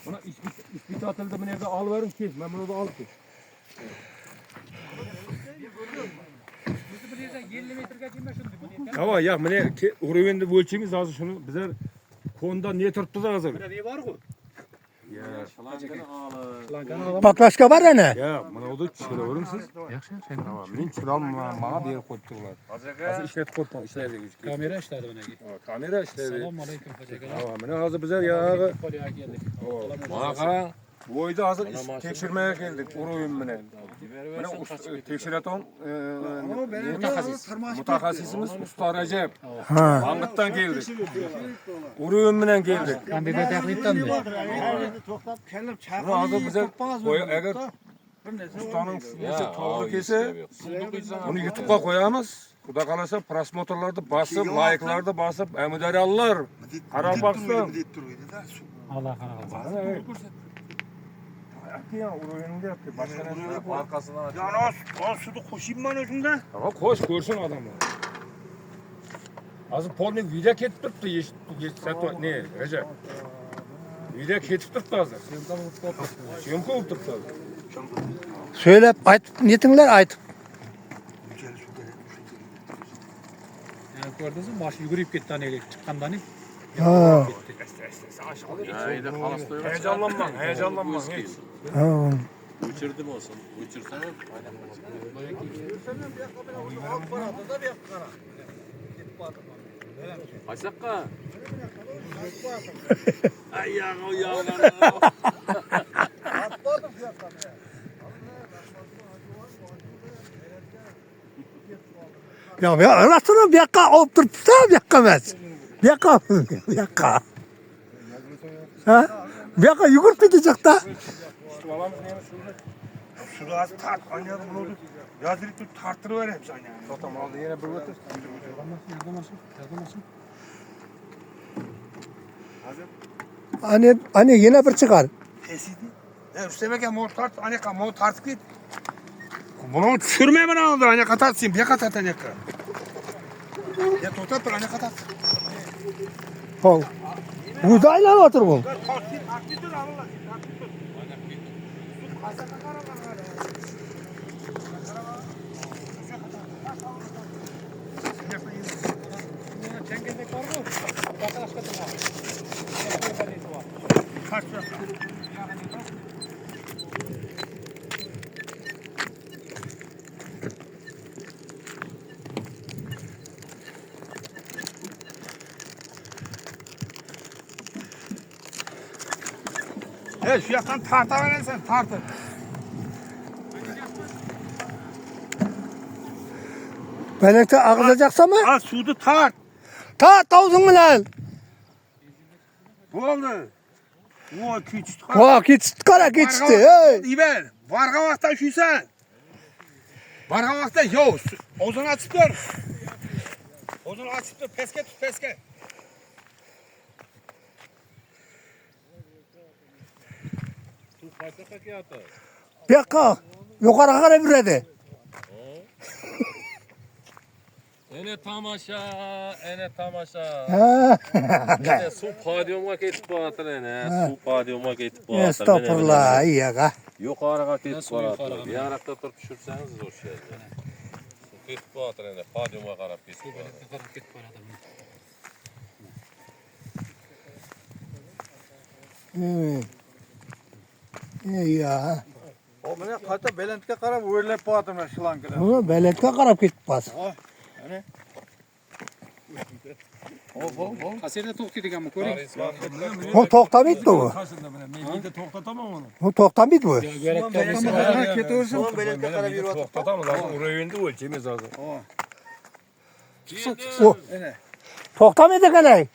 Buna ispit atıldı, bunu evde alıverin ki. Ben bunu da alıp ki. Ama ya bana uruvende ölçemiz lazım şunu. Bizler konuda niye tırttı da hazır? Ne var bu? Ya. Baklaşka var ya ne? Ya bana o da çıkarıyorum siz. Yaxshi, sen. Tamam, men çıkaralım bana bir koydular. Hazır işlet koydum, işlerdi güç. Kamera işledi bana. Kamera işlerdi. Selamun aleyküm hoca. Tamam, bana hazır bizler ya. Kolye geldik. Bana kara. Bu oyda hazır tekşirmeye geldik uruvim bile. Bana tekşireton mutahassisimiz Usta Recep. Ha. Angıt'tan geldik. Uruvim bile geldik. Ben bir de taklitten mi? Bunu hazır bize eğer ustanın toğru kese onu YouTube'a koyamız. Kuda kalırsa prasmotorlarda basıp, layıklarda basıp, emüderi alırlar. Karar baksın. Allah Allah. Bana evet. Yaptı ya, uruvimde yaptı. Başka ne yaptı? Arkasından aç. Yani o suda koşayım ben özümde. Tamam koş, görsün adamı. Azı polni video ketip tuttu, ne, Recep? Video ketip tuttu azı. Şemko olup tuttu azı. Söylep ayt niyetinler ayt. Yani gördünüz mü? Baş yuguruyup gitti hani elek çıkkandan. Ha. Heyecanlanma, heyecanlanma. Ha. Uçurdum olsun. Uçursana. Aşakka. Ay ya o ya. Ya arasını bir yaka olup dursa bir yakamaz. Bir yaka. Bir yaka. Ha? Bir yaka yugurt gidecek da. Suda az tart. Anne bunu yazılıp tarttırıver hepsi anne. Tamam aldı yine bir götür. Anne yine bir çıkar. Esidi. Ya üstemek ya mor tart. Anne ka mor tart git. Bunu sürmeye mi aldı anne katatsın. Bir katat anne ka. Ya totat anne katat. Hol. Buğdayla otur bu. Çengelmek var mı? Arkadaşlar da var. Evet şu yaktan tarta verirsen tartı. Belekte ağlayacaksa mı? Al sudu tart. Ta tavzun mu lan? Bu oldu. O küçük. Git kara geçti. Hey. İber. Varga vakta şuysan. Varga vakta yo. Ozunu açıp dur. Ozunu açıp dur. Peske tut peske. Bir yaka. Yukarı kara biredi. Ene tamaşa, ene tamaşa. Ha. Ene su padyuma ketip batır ene. Su padyuma ketip batır. Estağfurullah iyi yaka. Yukarıga ketip Nasıl yukarıga? batır. Bir arakta turup pişirseniz zor şey. Su ketip batır ene. Padyuma karap ketip batır. Evet. İyi ya. O bana kata belentke karab öyle patım şılan kadar. Bunu belekte karap git bas. Kaserde tok dedik ama görün. O tokta bitti bu. Mevkide toktatamam onu. O tokta bitti bu. Ya gerek tokta. Ketörsen belentke karab bir Toktatamam lazım. Uruvinde ölçemiz lazım. O. Tokta mıydı gene?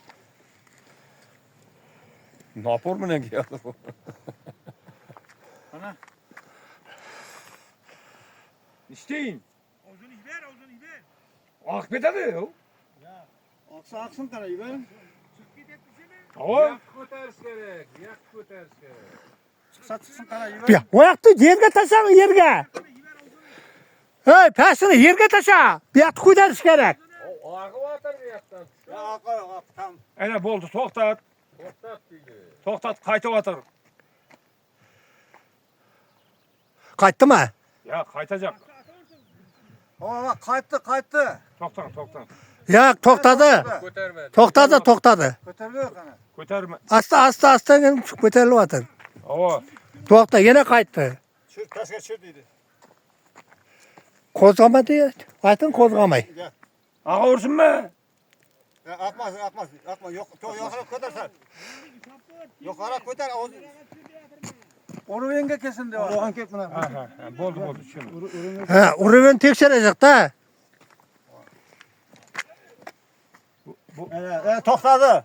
Ne yapar mı ne geldi bu? İsteyin. Ozunu iber, ozunu iber. Akbede de yok. Aksa aksın karayı ver. Tamam. Yak ters gerek. Yak ters gerek. Çıksa çıksın karayı ver. Ya o yaktı yerge taşa yerge. Hey pesini yerge taşa. Bir at koydarız gerek. O ağı atar bir yaktan. Ya akar tamam. Ene boldu toktat. To'xtat, qaytib atar. Qaytdı mı? Ya qaytacak. Bak kayıttı. To'xtan. Ya to'xtadi. Ko'tarma. To'xtadi. Kötülüyor kana. Ko'tarma. Asta ko'tarilyapti. Ava. To'xta, yana qaytdi. Çür taşga çür dedi. Qo'zg'amadi. Ayting qo'zg'amay. Ağa ursunma. Atmaz. Yok yukarı koyarsan. Yukarı koyar. Onu yenge kesin diyor. O anket buna. Ha, bo'ldi, tushundim. Ha, uruvini tekshirecek-da. Toxtadı.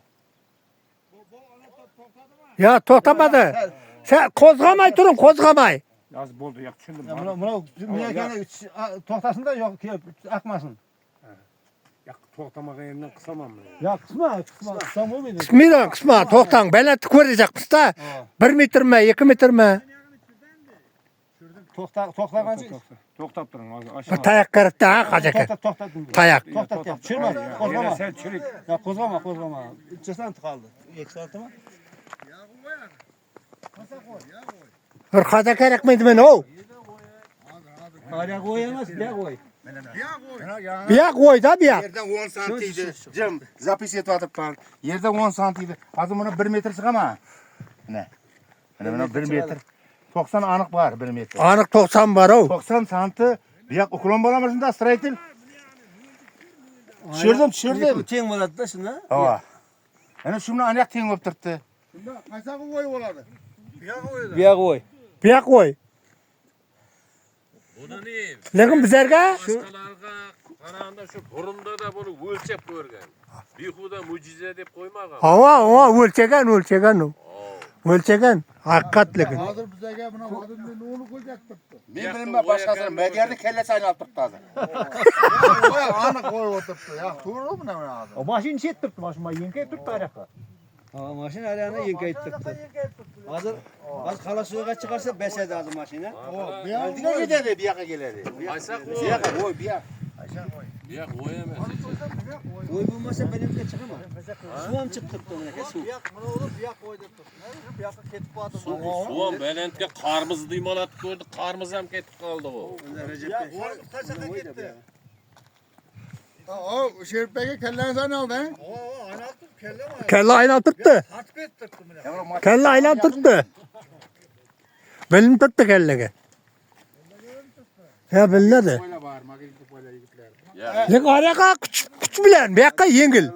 Ya to'xtamadi. Sen qo'zg'amay turing, qo'zg'amay. Yoz bo'ldi, yo'q, tushundim. Buna miyakene toxtasın da yok akmasın. Yo'q, to'xtamagan yerinden qısamam men. Ya kısma. Kısam olmaydı. Qisma, to'xtang. Balandni ko'rajaqmiz-da. 1 metrmi, 2 metrmi? Toxtagancı. To'xtab turing, hozir aşağı. Tayoq kiribdi, ha, qajaka. Toxtadım. Tayoq. Toxtat. Çürme. Kozlama. Sen çürük. Ya kozlama. 3 santim kaldı. 2 santim mi? Bir qaja kerakmaydi meni, o. Araya koyamaz, bir koy. Buyoq qo'y-da, buyoq. Yerden 10 santiydi. Cem, zapis etiyatibman. Yerden 10 santiydi. Hozir buna 1 metr chiqaman. Mana 1 metr. 90 aniq bor 1 metr. Aniq 90 bor, o. 90 santi. Buyoq uklon bo'laman shunda straytil. Tushirdim. Teng bo'ladi da shunda. Ha. Ana shu bilan aniq teng bo'lib turibdi. Bir koy. Buyoq qo'y. Buni ne? Lekin bizlarga Boshqalarga qaraganda shu burunda da buni o'lchab ko'rgan. Behuda mo'jiza deb qo'ymagan. hava o'lchagan u. O'lchagan, haqiqat lekin. Hozir bizga buna odamni nolu ko'zak turibdi. Men bilmayman boshqasini. Magarni kallasi aylanib turibdi hozir. Aniq qo'yib o'tiribdi. Ya to'g'rimi buni hozir? O mashina chet turibdi, mashina yenkay turibdi ariqqa. Ha, mashina aylanib yenkay turibdi. Hozir qalasuyga chiqarsa besadi hozir mashina. Nima ketadi? Bu yoqqa keladi. Aysa Bu yoqqa, voy, bu yoq. Ya qo'y emas. Oy bo'lmasa benimga chiqaman. Suv ham chiqib turibdi mana suv. Mana o'lib bu yoq qo'ydi turibdi. Bu yoqqa ketib qoldi. Suv ham balandga qarmiz diymolatib ko'rdi, qarmiz ham ketib qoldi u. Taşaqa ketdi. O Şerifbek'e kelleni sen aldın. Aynattım kellem aynattım. Kalla aylanib turibdi. Tartib ettirdim buni. Kalla aylanib turibdi. Bilinib turibdi kallaga. Ya bilinadi. Ya Lekin oraqqa kuch bilan, bu yoqqa yengil.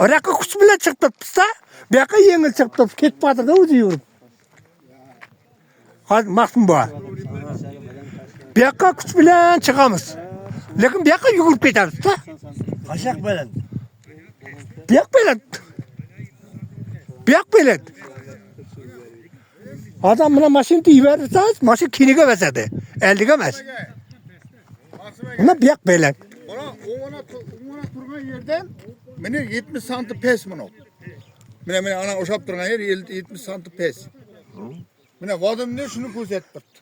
Oraqqa kuch bilan chiqib turibmiz-da. Bu yoqqa yengil chiqib turib, ketib qoldi-da o'zi yurib. Hozir maqsum bor. Bu yoqqa kuch bilan chiqamiz. Lekin bu yoqqa yugurib ketamiz-da. Qaşaq bilan. Bu yoq baland. Bu yoq baland. Adam buna mashinani yuborsangiz, mashina kiniga bosadi. 50 ga emas. Buna bu yoq baland. Ona turgan yerden meni 70 santim pes bunu. Mene ana oşap turgan yer 70 santim pes. Mene vadim ne şunu ko'rsatib turibdi.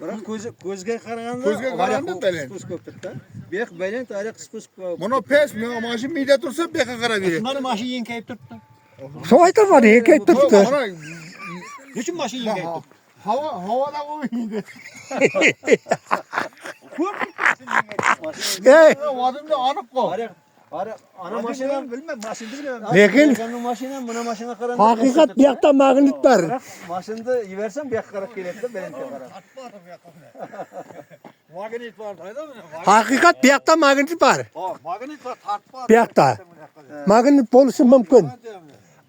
Biroq ko'zga qaraganda Ko'zga qaraganda baland. Qisqus ko'p turibdi. Bu yoq baland, ari qisqus ko'p. Buna pes, mene mashina miyda tursa bu yoqqa qarab beradi. Mana mashina yenkayib turibdi. Shu aytaman, erkak turibdi. Nechun mashina yenkayib turibdi? Havada o'ynaydi. Ey, Vadimda aniq qo'y. Ana mashina bilmem, mashina bilmem. Lekin mashina, buna mashina qaraganda. haqiqat bu yoqda magnit bor. Mashinani yubersam bu yoqqa qarab keladi-da, balandga qarab. Magnit bor, ayda buni. Haqiqat bu yoqda magnit bor. Magnit bor, tartib bor. Bu yoqda magnit bo'lishi mumkin.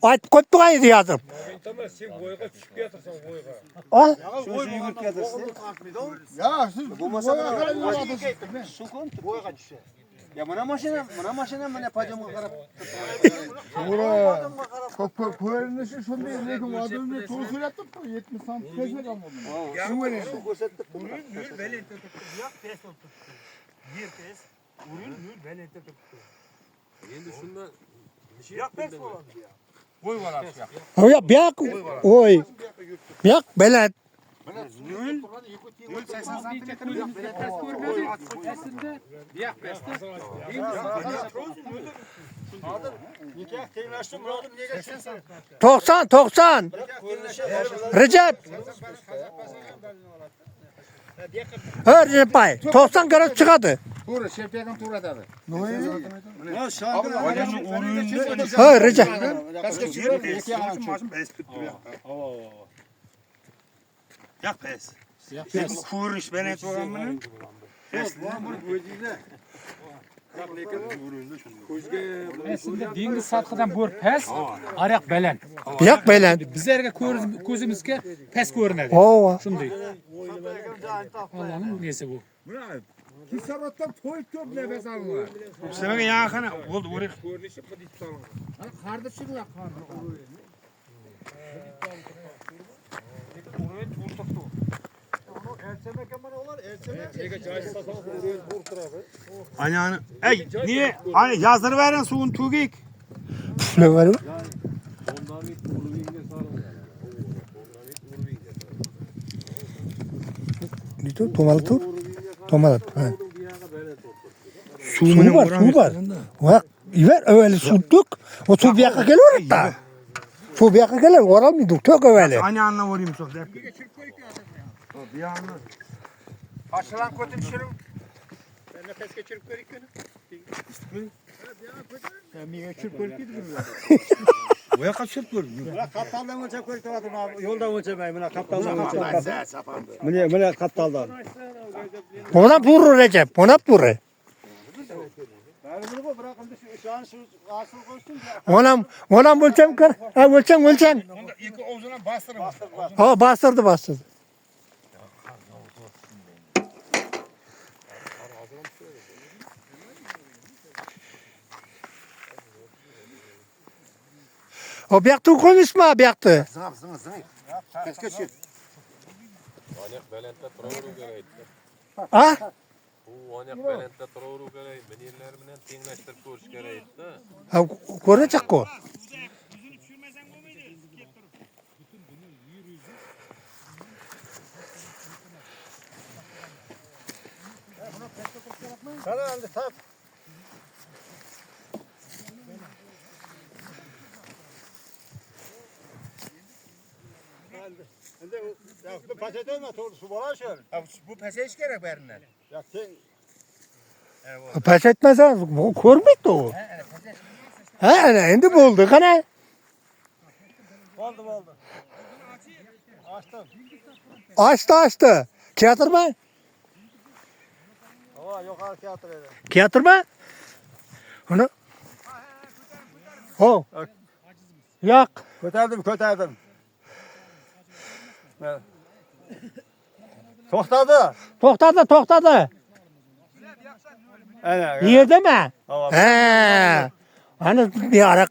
Aytib qo'yibdi yozib. Tamam, sen bo'yga tushib ketirsan bo'yga. Ah, Shu yugurib ketirsin. Ya siz Bo'lmasa boya qarab yurasiz. Suqon bo'yga tushsa. Ya mana mashina mana pajamga qarab. To'g'ri. Ko'rinishi shunday, lekin vadimni to'g'ri so'ratib 70 santim pes ekan bu. Shu ko'rsatdi. endi shundan Qo'y bo'ladi shu yoq. bu yoq, oy. Bu yoq baland. 80 santimetr bu yoq. Nikah tenlaştım bıraktım niye geçiyorsun? 90. Recep. Ha Recep Bey. 90 garaj çıkadı. Tuğra, şeftekin tuğra dedi. Ya şarkı Ha Recep. Yak pes. Kurniş ben et oranın. Aslında dengiz satqıdan bor pes, ayak belen. Yak belen. Bizlarga ko'zimizga pes ko'rinadi. Oo. Shunday. Allah'ın nesi bu? Kisarotdan to'yib ko'p nefes alınlar. Üstemek yakına oldu oraya. Ko'rinishi qilib solingan. Qardı çıkıyor qardı. Anyanı. Ey niye? Hani yazları veren suyun tugik. Ne var mı? Ne tur? Tomalı tur. Tomalı. Ha. Su var, su var. Bak, ver evveli su dök. O su bir yaka gelir hatta. Su bir yaka gelir, oral mı dök? Tök evveli. Anyanına vurayım çok. Bir anla. Aşılan kötü düşürüm. nefes geçirip görük günü. Sen bir geçirip görük gidin. Oya kaçırıp gördüm. Buna kaptaldan ölçek görük adam abi. Yoldan ölçemeyin. Buna kaptaldan ölçek. Buna kaptaldan. Ona vurur Recep, ona vurur. Ona ölçem kır. Ha ölçem. İlk omzuna bastırın. Ha bastırdı. O biyaktı konuşma biyaktı. Zınap. Kes geçir. Ayak belente turauru gereğitti. Ha? Bu ayak belente turauru gereği. Menirler bilen tengleştirip ko'rish gereğitti. Ha ko'racak o. Sana aldı tak. Bu paket olma su bana şöyle. Bu pese hiç gerek berinden. Ya sen Pes etmez ha. Görmekti o. Ha endi buldu kana. oldu. Açtı. Kıyatırma. Hava yukarı kağıtır öyle. Kıyatırma. Onu. O. Yak. Köterdim. Evet. Toxtadı. Toxtadı. Evet. Yerde mi? Tamam. He. Hani bir arak.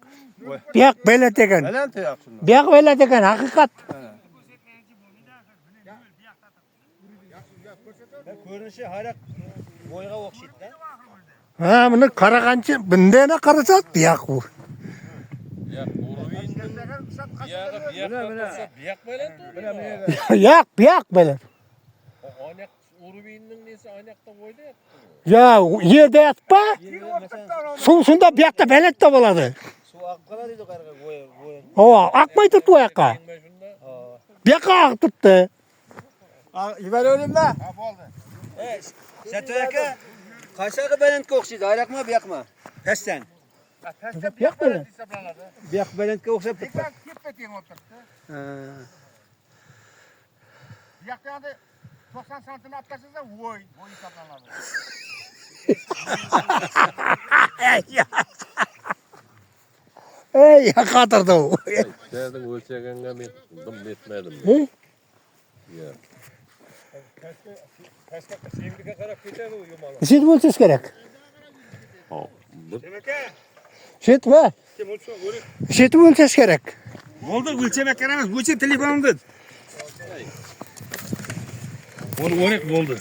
Biyak böyle degen. Neden teyaksın? Biyak böyle degen hakikat. Görünüşü hala boyga okşaydı da. Ha bunu karakançı bindene karışat biyak bu. Ya uruyinning biyak belente. Biyak böyle. Ayak uruyinning nesi ayakta koydu. Ya yerde yatpa. Sunda biyakta belet de buladı. Su akkala dedi karga boya. O akmay tuttu o yaka. Biyaka ak tuttu. İber ölüm de. Sen töyeke kaşarı belentke okşaydı. Ayrakma biyakma. Pesten. Biyak böyle. Biyak belentke okşayıp tutma. Kipetiyen oturttu. Yakanda 90 santim atlarsanız da voy hesaplanır. Ey yakatırdı o. Derdim ölçegenge metmedim. Hı? Ya. Şimdi ölçüs gerek. Demek ki Şimdi ver. Şimdi ölçüs gerek. oldu ölçemek gerekmez. Bu için telefonumdu. Onu oldu.